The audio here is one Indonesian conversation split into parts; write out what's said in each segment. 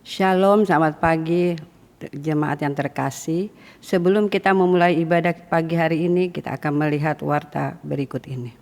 Shalom, selamat pagi jemaat yang terkasih. Sebelum kita memulai ibadah pagi hari ini, kita akan melihat warta berikut ini.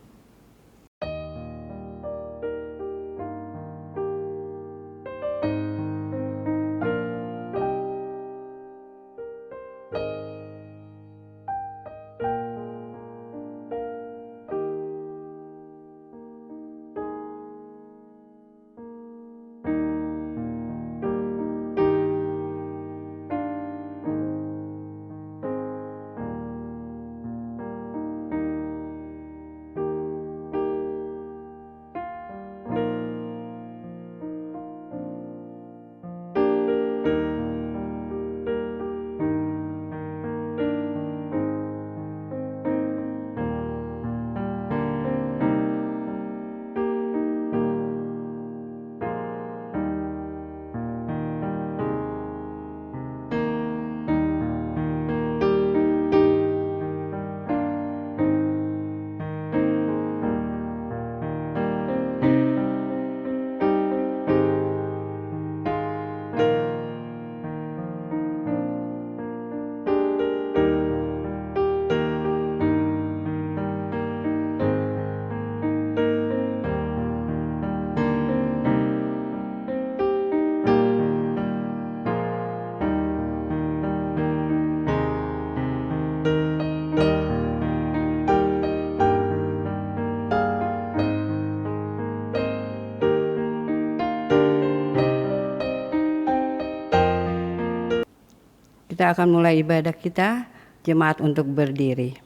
Kita akan mulai ibadah kita, jemaat untuk berdiri.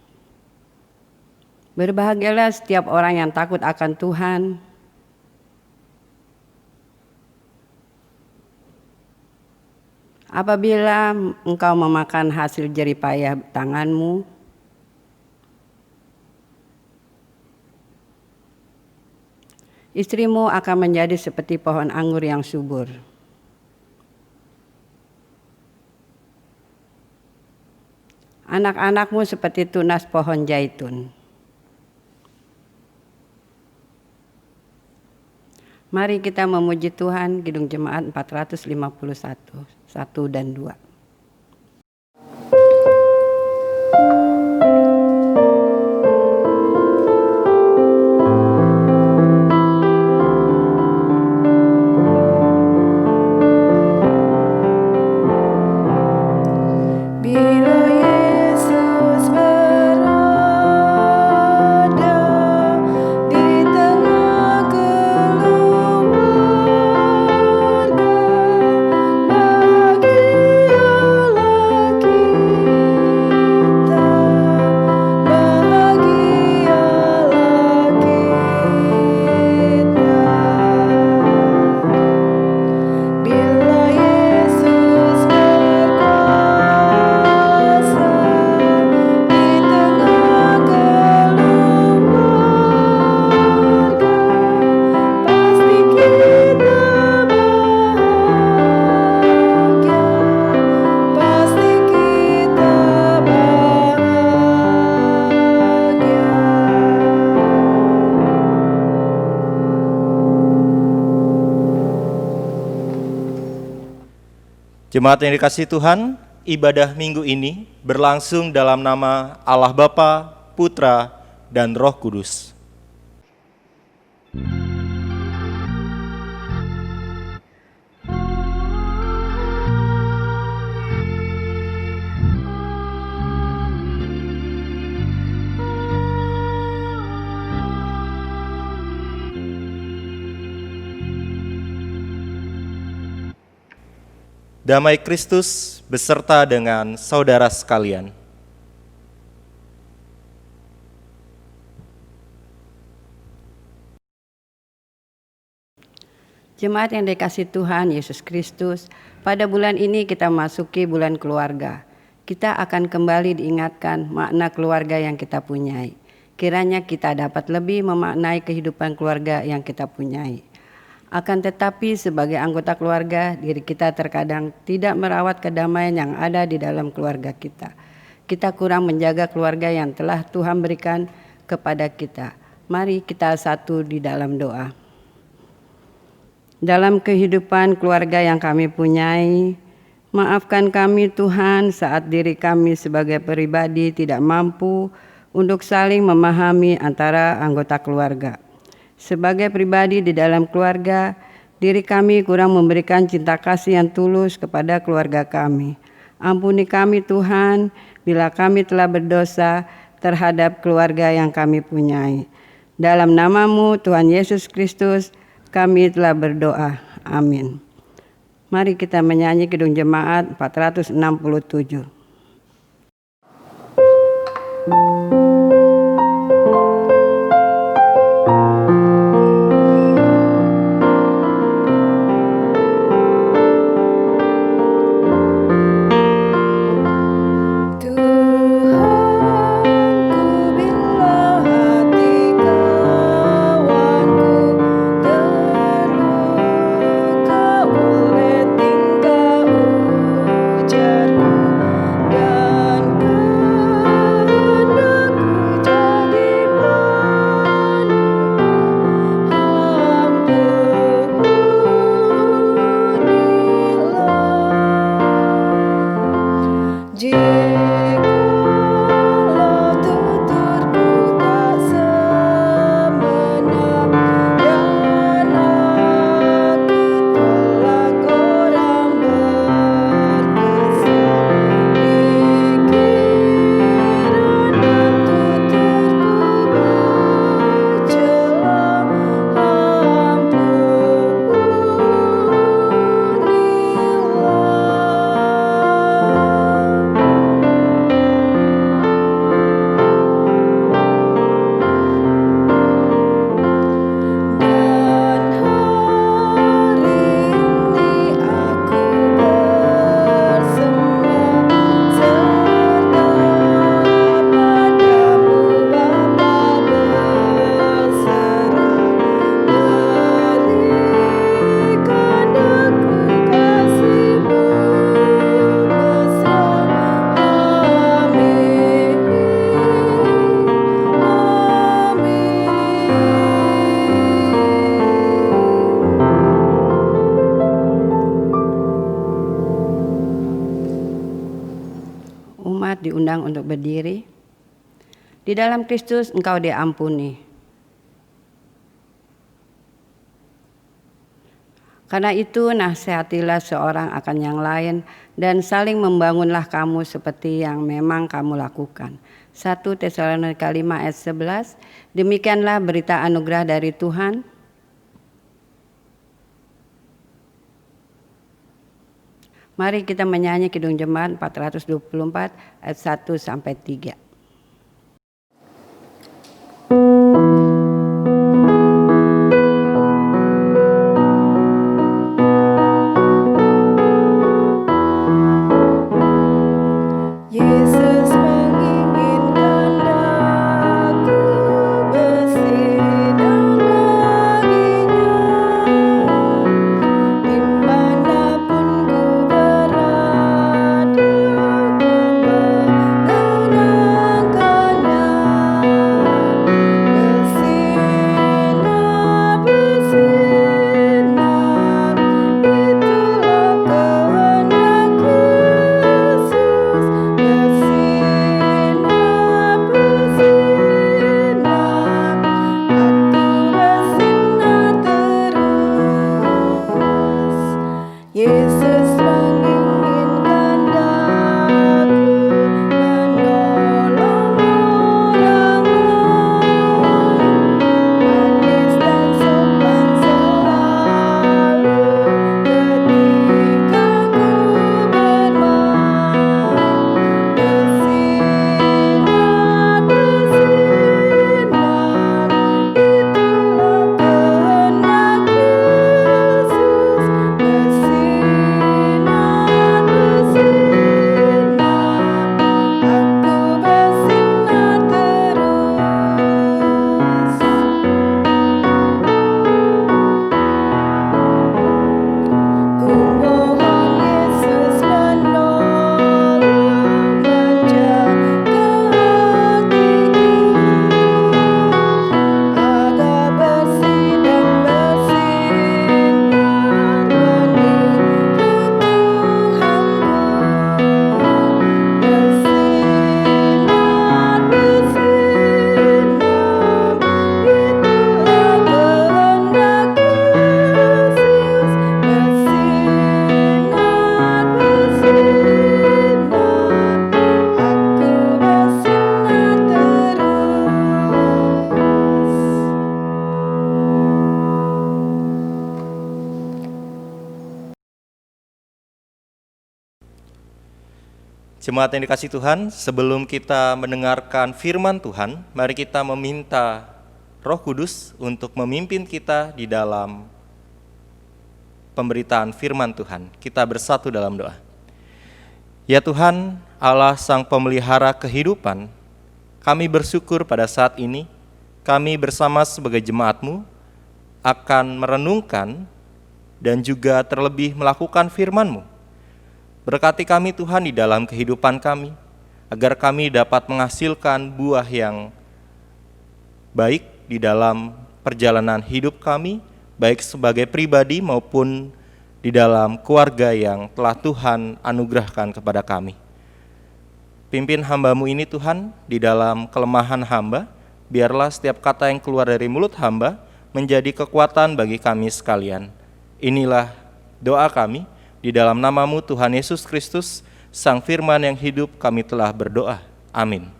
Berbahagialah setiap orang yang takut akan Tuhan, apabila engkau memakan hasil jerih payah tanganmu, istrimu akan menjadi seperti pohon anggur yang subur. Anak-anakmu seperti tunas pohon zaitun. Mari kita memuji Tuhan, Kidung Jemaat 451, 1 dan 2. Jemaat yang dikasihi Tuhan, ibadah minggu ini berlangsung dalam nama Allah Bapa, Putra, dan Roh Kudus. Damai Kristus beserta dengan saudara sekalian. Jemaat yang dikasihi Tuhan Yesus Kristus, pada bulan ini kita masuki bulan keluarga. Kita akan kembali diingatkan makna keluarga yang kita punyai. Kiranya kita dapat lebih memaknai kehidupan keluarga yang kita punyai. Akan tetapi sebagai anggota keluarga, diri kita terkadang tidak merawat kedamaian yang ada di dalam keluarga kita. Kita kurang menjaga keluarga yang telah Tuhan berikan kepada kita. Mari kita satu di dalam doa. dalam kehidupan keluarga yang kami punyai. Maafkan kami Tuhan saat diri kami sebagai pribadi tidak mampu untuk saling memahami antara anggota keluarga. Sebagai pribadi di dalam keluarga, diri kami kurang memberikan cinta kasih yang tulus kepada keluarga kami. Ampuni kami Tuhan bila kami telah berdosa terhadap keluarga yang kami punyai. Dalam nama-Mu Tuhan Yesus Kristus kami telah berdoa. Amin. Mari kita menyanyi Kidung Jemaat 467. Diundang untuk berdiri. Di dalam Kristus engkau diampuni. Karena itu nasihatilah seorang akan yang lain dan saling membangunlah kamu seperti yang memang kamu lakukan. 1 Tesalonika 5 ayat 11. Demikianlah berita anugerah dari Tuhan. Mari kita menyanyi Kidung Jemaat 424 ayat 1 sampai 3. Yesus menginginkan aku bersinar baginya, dimanapun ku berada, ku mengenangkannya. Bersinar, bersinar, itulah kehendak Yesus. Bersinar, bersinar, aku bersinar terus. Yesus menginginkan daku menolong orang lain, manis dan sopan selalu ketika ku bermain. Bersinar, bersinar, itulah kehendak Yesus. Bersinar, Jemaat yang dikasihi Tuhan, sebelum kita mendengarkan firman Tuhan, mari kita meminta Roh Kudus untuk memimpin kita di dalam pemberitaan firman Tuhan. Kita bersatu dalam doa. Ya Tuhan, Allah Sang Pemelihara kehidupan, kami bersyukur pada saat ini, kami bersama sebagai jemaat-Mu akan merenungkan dan juga terlebih melakukan firman-Mu. Berkati kami Tuhan di dalam kehidupan kami, agar kami dapat menghasilkan buah yang baik di dalam perjalanan hidup kami, baik sebagai pribadi maupun di dalam keluarga yang telah Tuhan anugerahkan kepada kami. Pimpin hamba-Mu ini Tuhan, di dalam kelemahan hamba, biarlah setiap kata yang keluar dari mulut hamba menjadi kekuatan bagi kami sekalian. Inilah doa kami. Di dalam nama-Mu Tuhan Yesus Kristus, Sang Firman yang hidup, kami telah berdoa. Amin.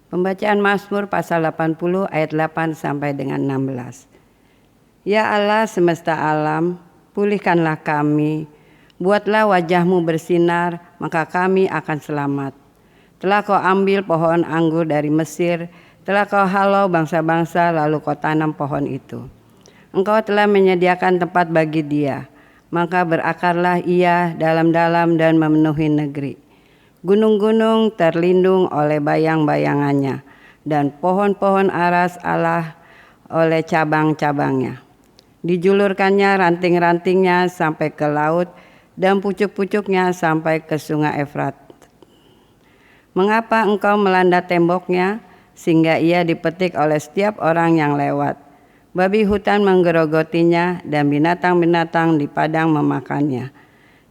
Pembacaan Mazmur pasal 80 ayat 8 sampai dengan 16. Ya Allah semesta alam, pulihkanlah kami, buatlah wajah-Mu bersinar, maka kami akan selamat. Telah Kau ambil pohon anggur dari Mesir, telah Kau halau bangsa-bangsa, lalu Kau tanam pohon itu. Engkau telah menyediakan tempat bagi dia, maka berakarlah ia dalam-dalam dan memenuhi negeri. Gunung-gunung terlindung oleh bayang-bayangannya, dan pohon-pohon aras Allah oleh cabang-cabangnya. Dijulurkannya ranting-rantingnya sampai ke laut, dan pucuk-pucuknya sampai ke sungai Efrat. Mengapa engkau melanda temboknya, sehingga ia dipetik oleh setiap orang yang lewat? Babi hutan menggerogotinya dan binatang-binatang di padang memakannya.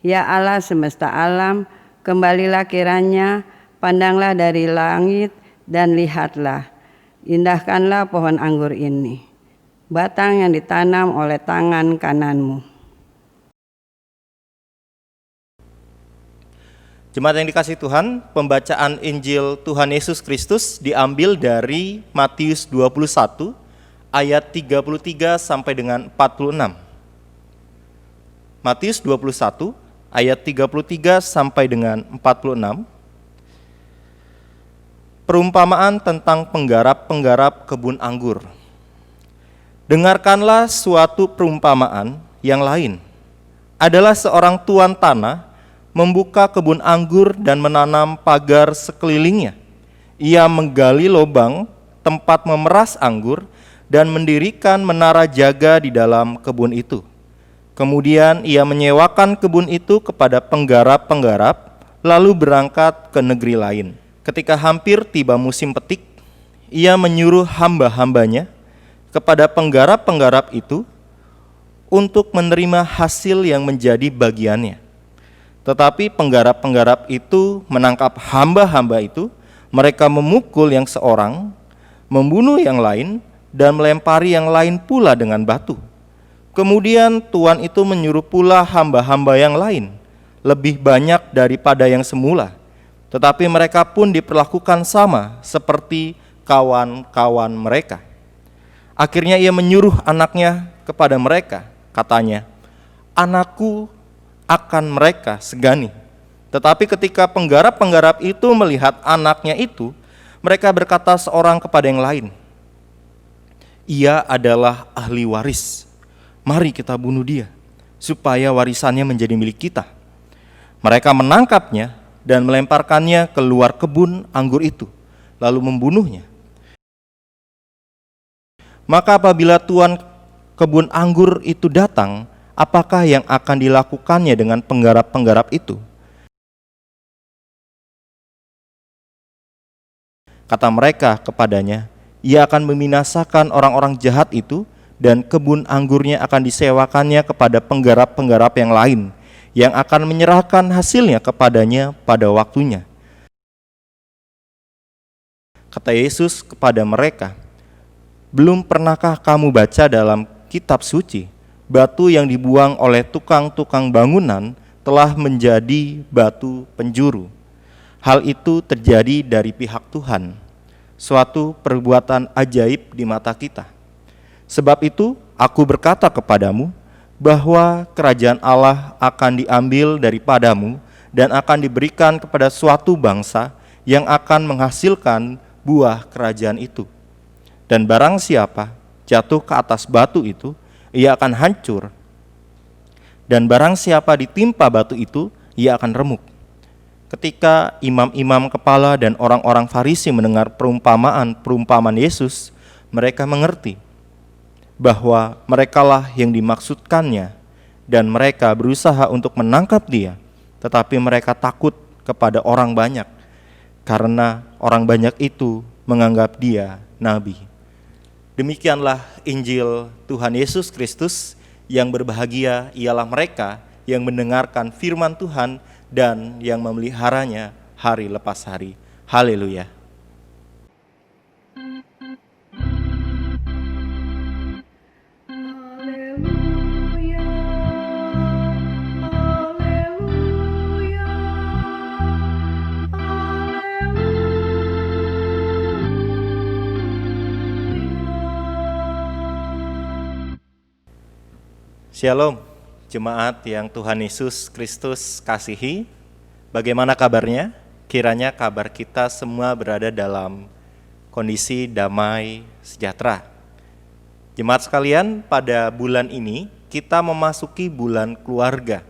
Ya Allah semesta alam, kembalilah kiranya, pandanglah dari langit dan lihatlah. Indahkanlah pohon anggur ini, batang yang ditanam oleh tangan kanan-Mu. Jemaat yang dikasihi Tuhan, pembacaan Injil Tuhan Yesus Kristus diambil dari Matius 21 ayat 33 sampai dengan 46. Matius 21 ayat 33 sampai dengan 46. Perumpamaan tentang penggarap-penggarap kebun anggur. Dengarkanlah suatu perumpamaan yang lain. Adalah seorang tuan tanah membuka kebun anggur dan menanam pagar sekelilingnya. Ia menggali lubang tempat memeras anggur dan mendirikan menara jaga di dalam kebun itu. Kemudian ia menyewakan kebun itu kepada penggarap-penggarap, lalu berangkat ke negeri lain. Ketika hampir tiba musim petik, ia menyuruh hamba-hambanya kepada penggarap-penggarap itu untuk menerima hasil yang menjadi bagiannya. Tetapi penggarap-penggarap itu menangkap hamba-hamba itu, mereka memukul yang seorang, membunuh yang lain, dan melempari yang lain pula dengan batu. Kemudian tuan itu menyuruh pula hamba-hamba yang lain, lebih banyak daripada yang semula. Tetapi mereka pun diperlakukan sama seperti kawan-kawan mereka. Akhirnya ia menyuruh anaknya kepada mereka, katanya, "Anakku akan mereka segani." Tetapi ketika penggarap-penggarap itu melihat anaknya itu, mereka berkata seorang kepada yang lain, "Ia adalah ahli waris. Mari kita bunuh dia, supaya warisannya menjadi milik kita." Mereka menangkapnya dan melemparkannya keluar kebun anggur itu, lalu membunuhnya. Maka apabila tuan kebun anggur itu datang, apakah yang akan dilakukannya dengan penggarap-penggarap itu? Kata mereka kepadanya, ia akan membinasakan orang-orang jahat itu, dan kebun anggurnya akan disewakannya kepada penggarap-penggarap yang lain, yang akan menyerahkan hasilnya kepadanya pada waktunya. Kata Yesus kepada mereka, "Belum pernahkah kamu baca dalam kitab suci, batu yang dibuang oleh tukang-tukang bangunan telah menjadi batu penjuru? Hal itu terjadi dari pihak Tuhan, suatu perbuatan ajaib di mata kita. Sebab itu aku berkata kepadamu, bahwa kerajaan Allah akan diambil daripadamu dan akan diberikan kepada suatu bangsa yang akan menghasilkan buah kerajaan itu. Dan barang siapa jatuh ke atas batu itu, ia akan hancur. Dan barang siapa ditimpa batu itu, ia akan remuk. Ketika imam-imam kepala dan orang-orang Farisi mendengar perumpamaan Yesus, mereka mengerti bahwa merekalah yang dimaksudkannya, dan mereka berusaha untuk menangkap dia, tetapi mereka takut kepada orang banyak, karena orang banyak itu menganggap dia nabi. Demikianlah Injil Tuhan Yesus Kristus. Yang berbahagia ialah mereka yang mendengarkan firman Tuhan dan yang memeliharanya hari lepas hari. Haleluya. Haleluya, haleluya, haleluya. Shalom, jemaat yang Tuhan Yesus Kristus kasihi. Bagaimana kabarnya? Kiranya kabar kita semua berada dalam kondisi damai sejahtera. Jemaat sekalian, pada bulan ini kita memasuki bulan keluarga.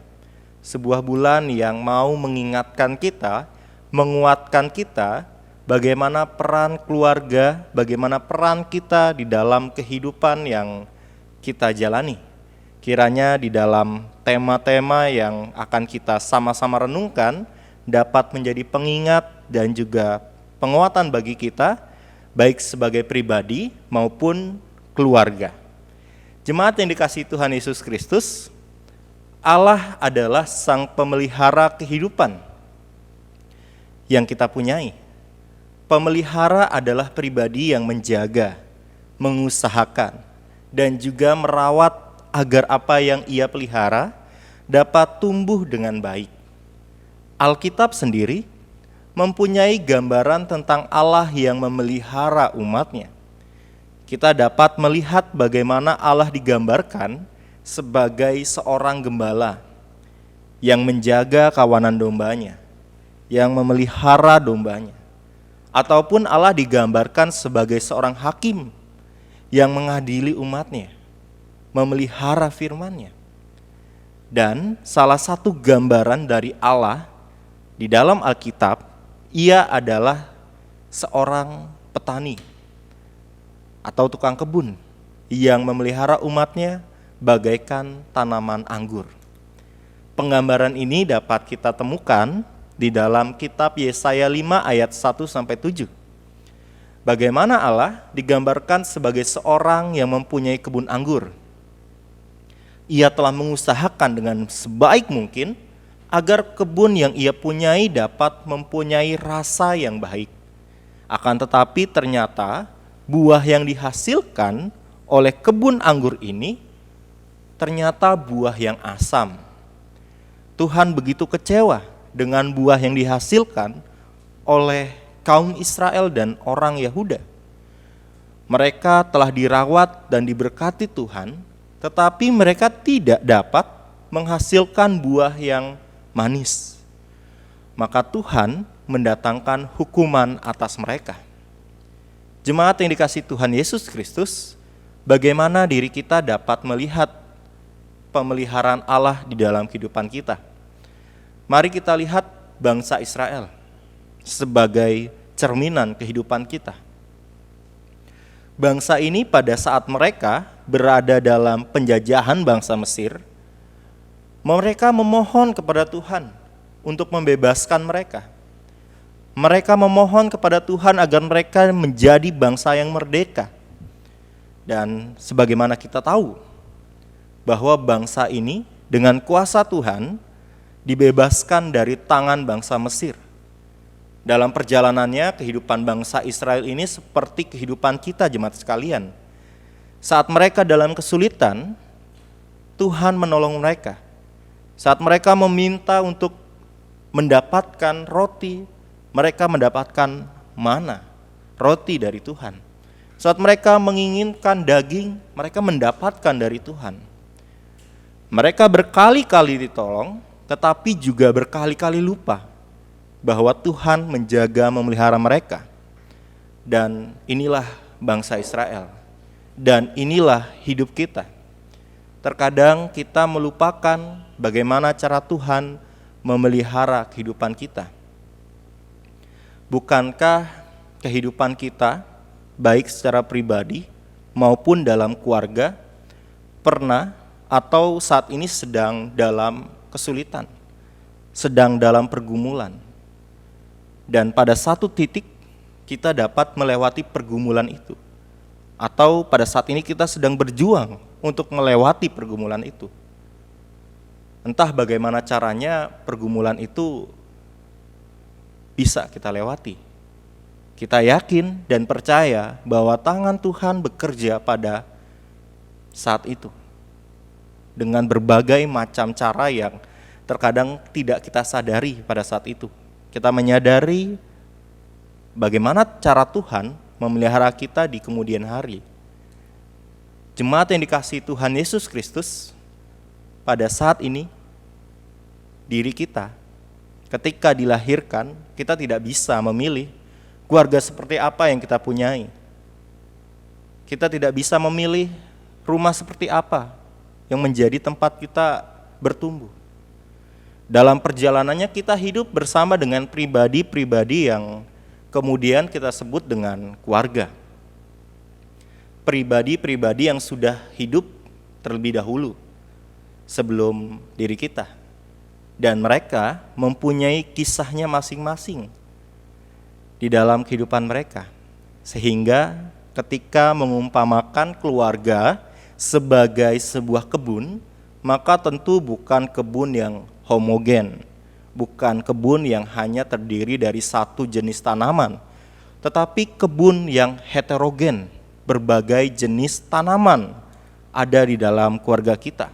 Sebuah bulan yang mau mengingatkan kita, menguatkan kita bagaimana peran keluarga, bagaimana peran kita di dalam kehidupan yang kita jalani. Kiranya di dalam tema-tema yang akan kita sama-sama renungkan dapat menjadi pengingat dan juga penguatan bagi kita, baik sebagai pribadi maupun keluarga. Jemaat yang dikasihi Tuhan Yesus Kristus, Allah adalah Sang Pemelihara kehidupan yang kita punyai. Pemelihara adalah pribadi yang menjaga, mengusahakan, dan juga merawat agar apa yang ia pelihara dapat tumbuh dengan baik. Alkitab sendiri mempunyai gambaran tentang Allah yang memelihara umatnya. Kita dapat melihat bagaimana Allah digambarkan sebagai seorang gembala yang menjaga kawanan dombanya, yang memelihara dombanya. Ataupun Allah digambarkan sebagai seorang hakim yang mengadili umatnya, memelihara firman-Nya. Dan salah satu gambaran dari Allah di dalam Alkitab, ia adalah seorang petani atau tukang kebun yang memelihara umatnya bagaikan tanaman anggur. Penggambaran ini dapat kita temukan di dalam kitab Yesaya 5 ayat 1-7. Bagaimana Allah digambarkan sebagai seorang yang mempunyai kebun anggur. Ia telah mengusahakan dengan sebaik mungkin agar kebun yang ia punyai dapat mempunyai rasa yang baik. Akan tetapi ternyata buah yang dihasilkan oleh kebun anggur ini ternyata buah yang asam. Tuhan begitu kecewa dengan buah yang dihasilkan oleh kaum Israel dan orang Yahuda. Mereka telah dirawat dan diberkati Tuhan, tetapi mereka tidak dapat menghasilkan buah yang manis. Maka Tuhan mendatangkan hukuman atas mereka. Jemaat yang dikasihi Tuhan Yesus Kristus, bagaimana diri kita dapat melihat pemeliharaan Allah di dalam kehidupan kita? Mari kita lihat bangsa Israel sebagai cerminan kehidupan kita. Bangsa ini pada saat mereka berada dalam penjajahan bangsa Mesir, mereka memohon kepada Tuhan untuk membebaskan mereka. Mereka memohon kepada Tuhan agar mereka menjadi bangsa yang merdeka. Dan sebagaimana kita tahu bahwa bangsa ini dengan kuasa Tuhan dibebaskan dari tangan bangsa Mesir. Dalam perjalanannya, kehidupan bangsa Israel ini seperti kehidupan kita, jemaat sekalian. Saat mereka dalam kesulitan, Tuhan menolong mereka. Saat mereka meminta untuk mendapatkan roti, mereka mendapatkan mana, roti dari Tuhan. Saat mereka menginginkan daging, mereka mendapatkan dari Tuhan. Mereka berkali-kali ditolong, tetapi juga berkali-kali lupa bahwa Tuhan menjaga memelihara mereka. Dan inilah bangsa Israel. Dan inilah hidup kita. Terkadang kita melupakan bagaimana cara Tuhan memelihara kehidupan kita. Bukankah kehidupan kita, baik secara pribadi maupun dalam keluarga, pernah atau saat ini sedang dalam kesulitan, sedang dalam pergumulan. Dan pada satu titik kita dapat melewati pergumulan itu. Atau pada saat ini kita sedang berjuang untuk melewati pergumulan itu. Entah bagaimana caranya pergumulan itu bisa kita lewati. Kita yakin dan percaya bahwa tangan Tuhan bekerja pada saat itu. Dengan berbagai macam cara yang terkadang tidak kita sadari pada saat itu. Kita menyadari bagaimana cara Tuhan memelihara kita di kemudian hari. Jemaat yang dikasihi Tuhan Yesus Kristus, pada saat ini, diri kita, ketika dilahirkan, kita tidak bisa memilih keluarga seperti apa yang kita punyai. Kita tidak bisa memilih rumah seperti apa yang menjadi tempat kita bertumbuh. Dalam perjalanannya kita hidup bersama dengan pribadi-pribadi yang kemudian kita sebut dengan keluarga. Pribadi-pribadi yang sudah hidup terlebih dahulu sebelum diri kita. Dan mereka mempunyai kisahnya masing-masing di dalam kehidupan mereka. Sehingga ketika mengumpamakan keluarga sebagai sebuah kebun, maka tentu bukan kebun yang homogen, bukan kebun yang hanya terdiri dari satu jenis tanaman, tetapi kebun yang heterogen, berbagai jenis tanaman ada di dalam keluarga kita.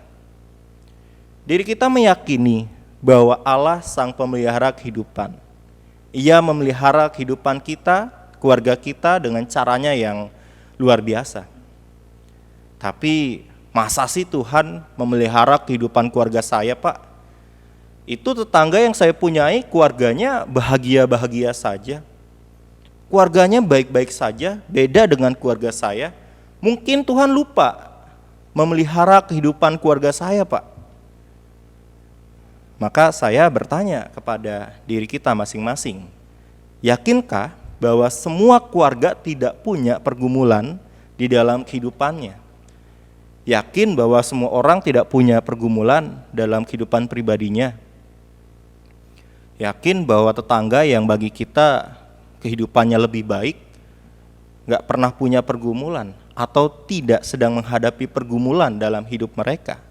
Diri kita meyakini bahwa Allah sang pemelihara kehidupan. Ia memelihara kehidupan kita, keluarga kita dengan caranya yang luar biasa. Tapi masa sih Tuhan memelihara kehidupan keluarga saya, Pak? Itu tetangga yang saya punyai, keluarganya bahagia-bahagia saja. Keluarganya baik-baik saja, beda dengan keluarga saya. Mungkin Tuhan lupa memelihara kehidupan keluarga saya, Pak. Maka saya bertanya kepada diri kita masing-masing, yakinkah bahwa semua keluarga tidak punya pergumulan di dalam kehidupannya? Yakin bahwa semua orang tidak punya pergumulan dalam kehidupan pribadinya? Yakin bahwa tetangga yang bagi kita kehidupannya lebih baik gak pernah punya pergumulan atau tidak sedang menghadapi pergumulan dalam hidup mereka?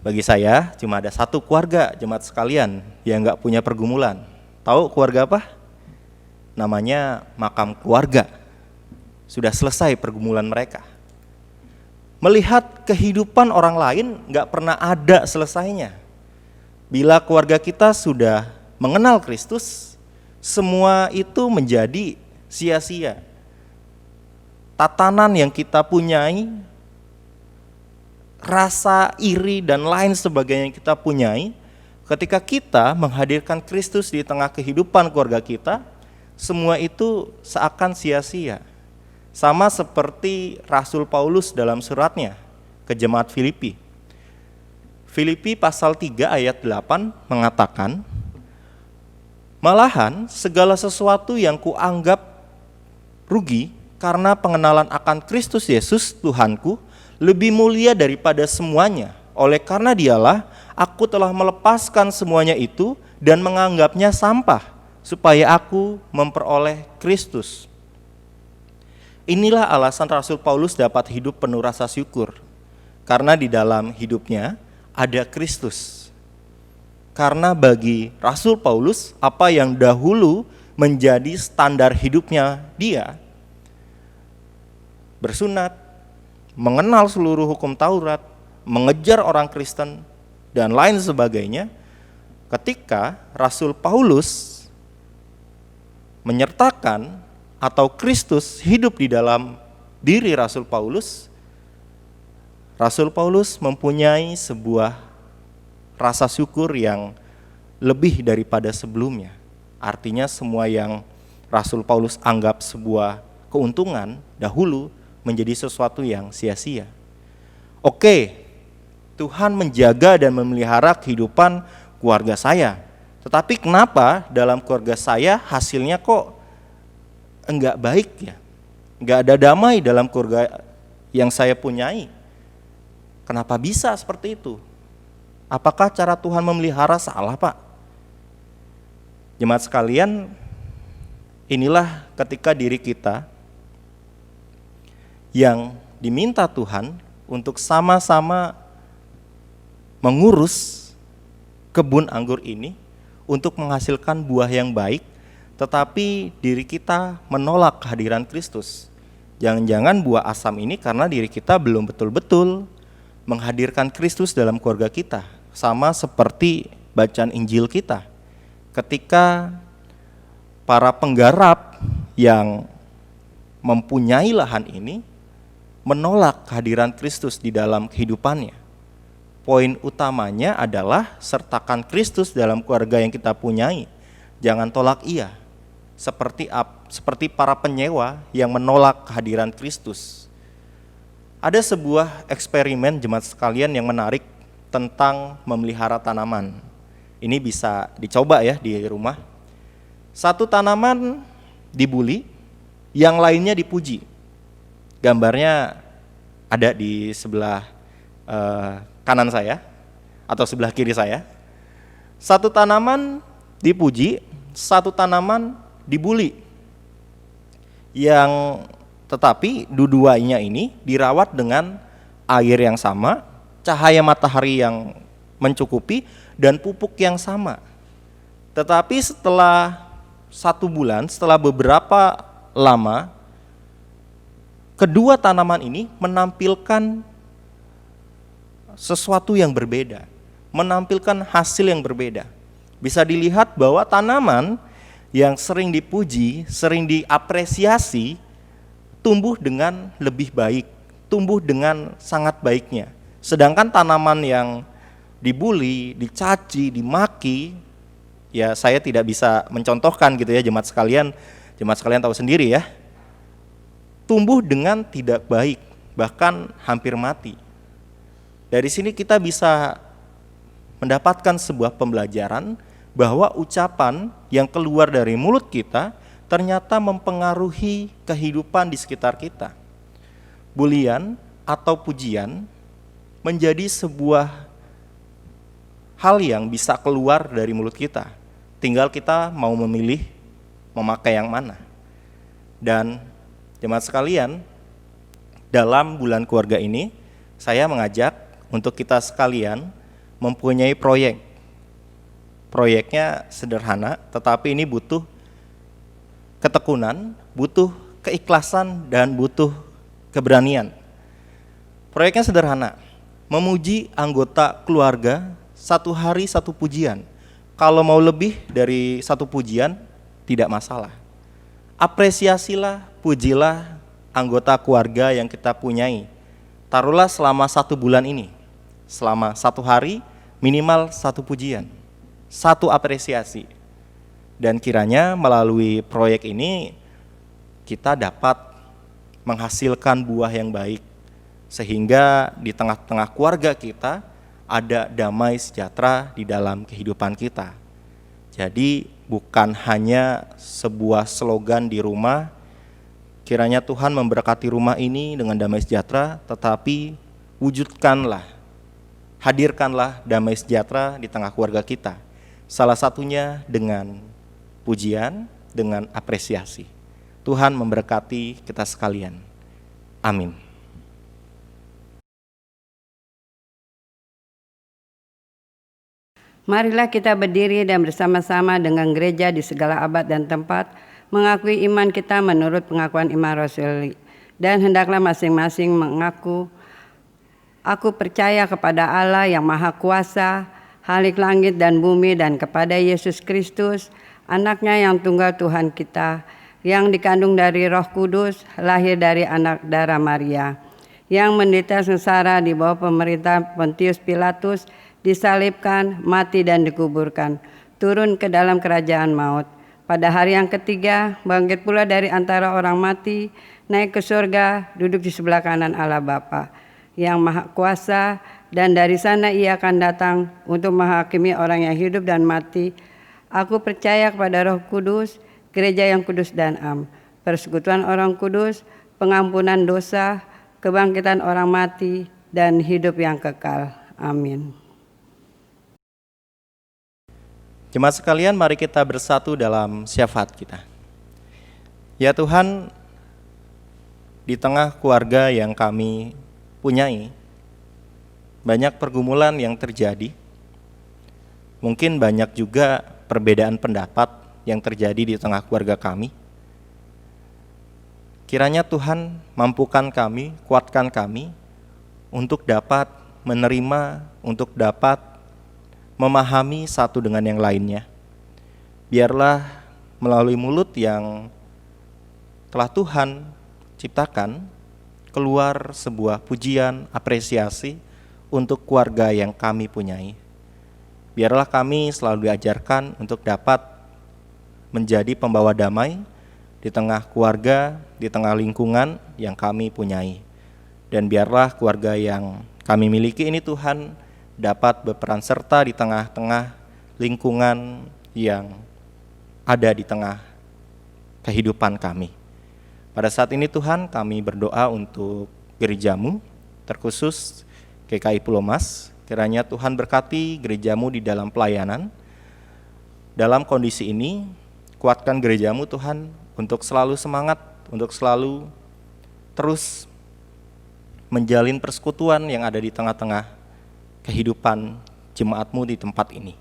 Bagi saya cuma ada satu keluarga jemaat sekalian yang gak punya pergumulan. Tahu keluarga apa? Namanya makam keluarga. Sudah selesai pergumulan mereka. Melihat kehidupan orang lain gak pernah ada selesainya. Bila keluarga kita sudah mengenal Kristus, semua itu menjadi sia-sia. Tatanan yang kita punyai, rasa iri dan lain sebagainya yang kita punyai, ketika kita menghadirkan Kristus di tengah kehidupan keluarga kita, semua itu seakan sia-sia. Sama seperti Rasul Paulus dalam suratnya ke jemaat Filipi. Filipi pasal 3 ayat 8 mengatakan, malahan segala sesuatu yang kuanggap rugi karena pengenalan akan Kristus Yesus Tuhanku lebih mulia daripada semuanya. Oleh karena dialah aku telah melepaskan semuanya itu dan menganggapnya sampah supaya aku memperoleh Kristus. Inilah alasan Rasul Paulus dapat hidup penuh rasa syukur. Karena di dalam hidupnya ada Kristus. Karena bagi Rasul Paulus, apa yang dahulu menjadi standar hidupnya dia, bersunat, mengenal seluruh hukum Taurat, mengejar orang Kristen, dan lain sebagainya, ketika Rasul Paulus menyertakan atau Kristus hidup di dalam diri Rasul Paulus mempunyai sebuah rasa syukur yang lebih daripada sebelumnya. Artinya semua yang Rasul Paulus anggap sebuah keuntungan dahulu menjadi sesuatu yang sia-sia. Oke, Tuhan menjaga dan memelihara kehidupan keluarga saya. Tetapi kenapa dalam keluarga saya hasilnya kok enggak baik ya? Enggak ada damai dalam keluarga yang saya punyai. Kenapa bisa seperti itu? Apakah cara Tuhan memelihara salah, Pak? Jemaat sekalian, inilah ketika diri kita yang diminta Tuhan untuk sama-sama mengurus kebun anggur ini untuk menghasilkan buah yang baik, tetapi diri kita menolak kehadiran Kristus. Jangan-jangan buah asam ini karena diri kita belum betul-betul menghadirkan Kristus dalam keluarga kita, sama seperti bacaan Injil kita. Ketika para penggarap yang mempunyai lahan ini menolak kehadiran Kristus di dalam kehidupannya. Poin utamanya adalah sertakan Kristus dalam keluarga yang kita punyai. Jangan tolak ia. Seperti para penyewa yang menolak kehadiran Kristus. Ada sebuah eksperimen jemaat sekalian yang menarik tentang memelihara tanaman. Ini bisa dicoba ya di rumah. Satu tanaman dibuli, yang lainnya dipuji. Gambarnya ada di sebelah kanan saya atau sebelah kiri saya. Satu tanaman dipuji, satu tanaman dibuli. Tetapi dua-duanya ini dirawat dengan air yang sama, cahaya matahari yang mencukupi, dan pupuk yang sama. Tetapi setelah 1 bulan, setelah beberapa lama, kedua tanaman ini menampilkan sesuatu yang berbeda, menampilkan hasil yang berbeda. Bisa dilihat bahwa tanaman yang sering dipuji, sering diapresiasi, tumbuh dengan lebih baik, tumbuh dengan sangat baiknya. Sedangkan tanaman yang dibuli, dicaci, dimaki, ya saya tidak bisa mencontohkan gitu ya jemaat sekalian tahu sendiri ya, tumbuh dengan tidak baik, bahkan hampir mati. Dari sini kita bisa mendapatkan sebuah pembelajaran bahwa ucapan yang keluar dari mulut kita ternyata mempengaruhi kehidupan di sekitar kita. Bulian atau pujian menjadi sebuah hal yang bisa keluar dari mulut kita. Tinggal kita mau memilih memakai yang mana. Dan jemaat sekalian, dalam bulan keluarga ini saya mengajak untuk kita sekalian mempunyai proyek. Proyeknya sederhana, tetapi ini butuh ketekunan, butuh keikhlasan, dan butuh keberanian. Proyeknya sederhana, memuji anggota keluarga 1 hari 1 pujian. Kalau mau lebih dari 1 pujian, tidak masalah. Apresiasilah, pujilah anggota keluarga yang kita punyai. Taruhlah selama 1 bulan ini, selama 1 hari minimal 1 pujian, 1 apresiasi. Dan kiranya melalui proyek ini kita dapat menghasilkan buah yang baik, sehingga di tengah-tengah keluarga kita ada damai sejahtera di dalam kehidupan kita. Jadi bukan hanya sebuah slogan di rumah, kiranya Tuhan memberkati rumah ini dengan damai sejahtera, tetapi wujudkanlah, hadirkanlah damai sejahtera di tengah keluarga kita. Salah satunya dengan pujian, dengan apresiasi. Tuhan memberkati kita sekalian. Amin. Marilah kita berdiri dan bersama-sama dengan gereja di segala abad dan tempat mengakui iman kita menurut pengakuan iman Rasuli. Dan hendaklah masing-masing mengaku, aku percaya kepada Allah yang Maha Kuasa, Khalik langit dan bumi, dan kepada Yesus Kristus, Anaknya yang tunggal Tuhan kita, yang dikandung dari Roh Kudus, lahir dari anak darah Maria, yang menderita sengsara di bawah pemerintah Pontius Pilatus, disalibkan, mati dan dikuburkan, turun ke dalam kerajaan maut. Pada hari yang ketiga, bangkit pula dari antara orang mati, naik ke surga, duduk di sebelah kanan Allah Bapa yang Maha Kuasa, dan dari sana ia akan datang untuk menghakimi orang yang hidup dan mati. Aku percaya kepada Roh Kudus, gereja yang kudus dan am, persekutuan orang kudus, pengampunan dosa, kebangkitan orang mati, dan hidup yang kekal. Amin. Jemaat sekalian, mari kita bersatu dalam syafaat kita. Ya Tuhan, di tengah keluarga yang kami punyai, banyak pergumulan yang terjadi. Mungkin banyak juga perbedaan pendapat yang terjadi di tengah keluarga kami. Kiranya Tuhan mampukan kami, kuatkan kami untuk dapat menerima, untuk dapat memahami satu dengan yang lainnya. Biarlah melalui mulut yang telah Tuhan ciptakan, keluar sebuah pujian, apresiasi untuk keluarga yang kami punyai. Biarlah kami selalu diajarkan untuk dapat menjadi pembawa damai di tengah keluarga, di tengah lingkungan yang kami punyai. Dan biarlah keluarga yang kami miliki ini Tuhan dapat berperan serta di tengah-tengah lingkungan yang ada di tengah kehidupan kami. Pada saat ini Tuhan, kami berdoa untuk gerejamu, terkhusus GKI Pulau Mas. Kiranya Tuhan berkati gerejamu di dalam pelayanan. Dalam kondisi ini, kuatkan gerejamu Tuhan untuk selalu semangat, untuk selalu terus menjalin persekutuan yang ada di tengah-tengah kehidupan jemaatmu di tempat ini.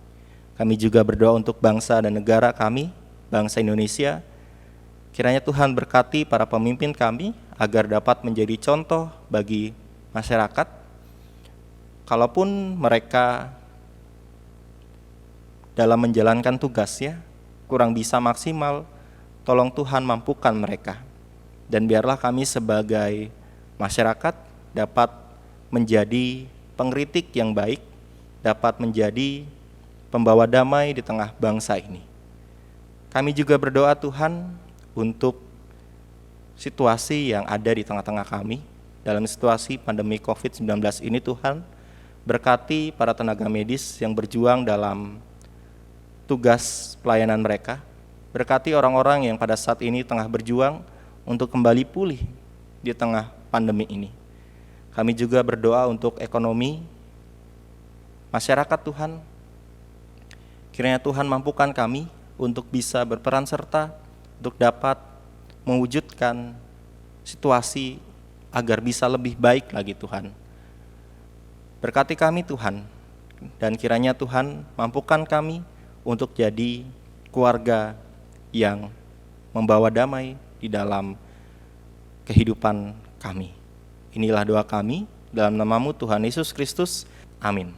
Kami juga berdoa untuk bangsa dan negara kami, bangsa Indonesia. Kiranya Tuhan berkati para pemimpin kami agar dapat menjadi contoh bagi masyarakat. Kalaupun mereka dalam menjalankan tugasnya kurang bisa maksimal, tolong Tuhan mampukan mereka. Dan biarlah kami sebagai masyarakat dapat menjadi pengkritik yang baik, dapat menjadi pembawa damai di tengah bangsa ini. Kami juga berdoa Tuhan untuk situasi yang ada di tengah-tengah kami. Dalam situasi pandemi COVID-19 ini Tuhan, berkati para tenaga medis yang berjuang dalam tugas pelayanan mereka. Berkati orang-orang yang pada saat ini tengah berjuang untuk kembali pulih di tengah pandemi ini. Kami juga berdoa untuk ekonomi masyarakat Tuhan. Kiranya Tuhan mampukan kami untuk bisa berperan serta untuk dapat mewujudkan situasi agar bisa lebih baik lagi Tuhan. Berkati kami Tuhan, dan kiranya Tuhan mampukan kami untuk jadi keluarga yang membawa damai di dalam kehidupan kami. Inilah doa kami dalam namamu Tuhan Yesus Kristus. Amin.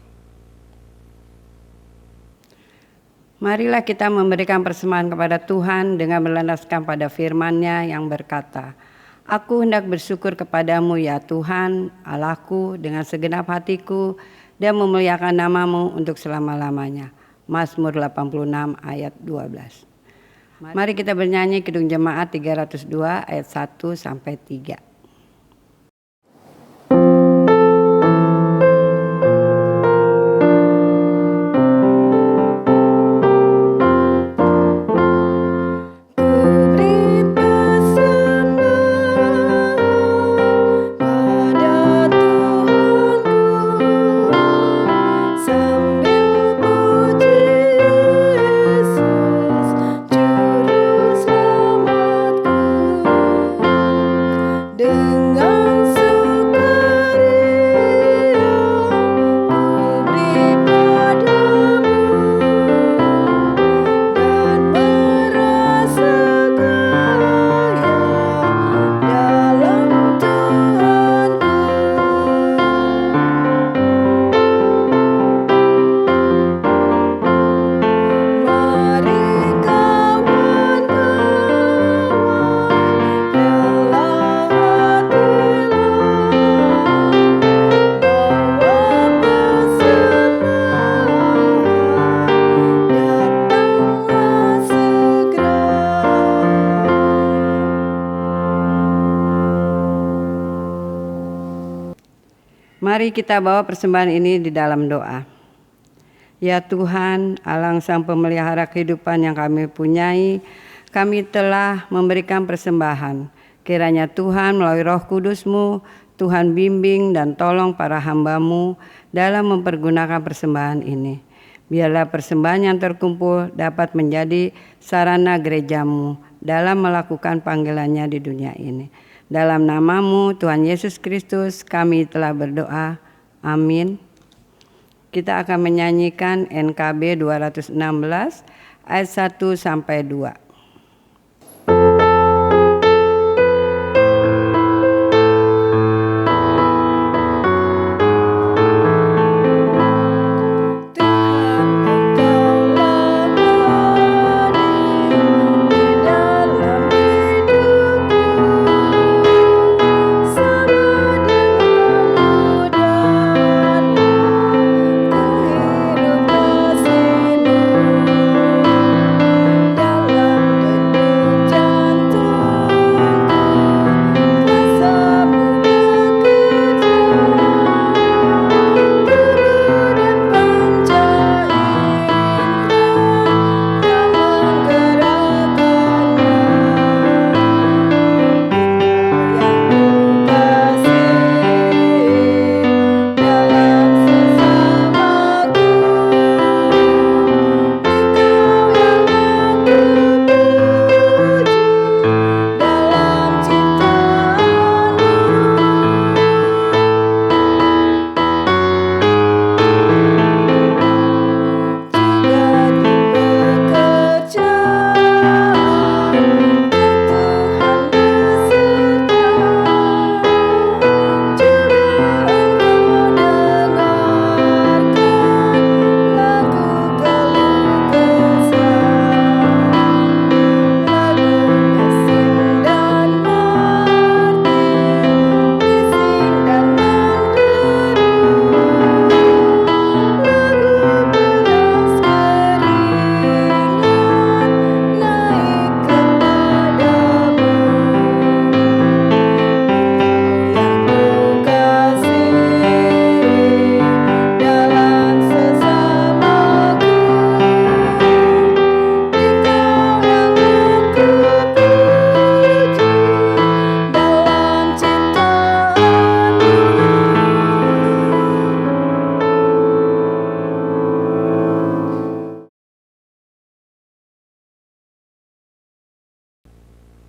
Marilah kita memberikan persembahan kepada Tuhan dengan berlandaskan pada firman-Nya yang berkata, Aku hendak bersyukur kepadamu ya Tuhan, Allahku, dengan segenap hatiku dan memuliakan namamu untuk selama-lamanya. Mazmur 86 ayat 12. Mari kita bernyanyi Kidung Jemaat 302 ayat 1 sampai 3. Dengan Mari kita bawa persembahan ini di dalam doa. Ya Tuhan, Allah Sang Pemelihara kehidupan yang kami punyai, kami telah memberikan persembahan. Kiranya Tuhan melalui Roh Kudus-Mu, Tuhan bimbing dan tolong para hamba-Mu dalam mempergunakan persembahan ini. Biarlah persembahan yang terkumpul dapat menjadi sarana gereja-Mu dalam melakukan panggilannya di dunia ini. Dalam nama-Mu Tuhan Yesus Kristus kami telah berdoa. Amin. Kita akan menyanyikan NKB 216 ayat 1 sampai 2.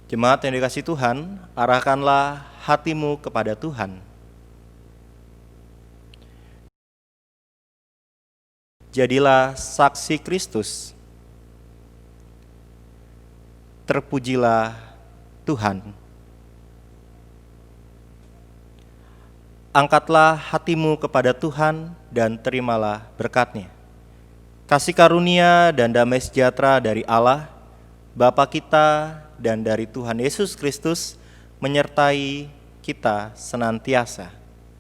Jemaat yang dikasihi Tuhan, arahkanlah hatimu kepada Tuhan. Jadilah saksi Kristus. Terpujilah Tuhan. Angkatlah hatimu kepada Tuhan dan terimalah berkat-Nya. Kasih karunia dan damai sejahtera dari Allah, Bapa kita dan dari Tuhan Yesus Kristus menyertai kita senantiasa.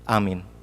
Amin.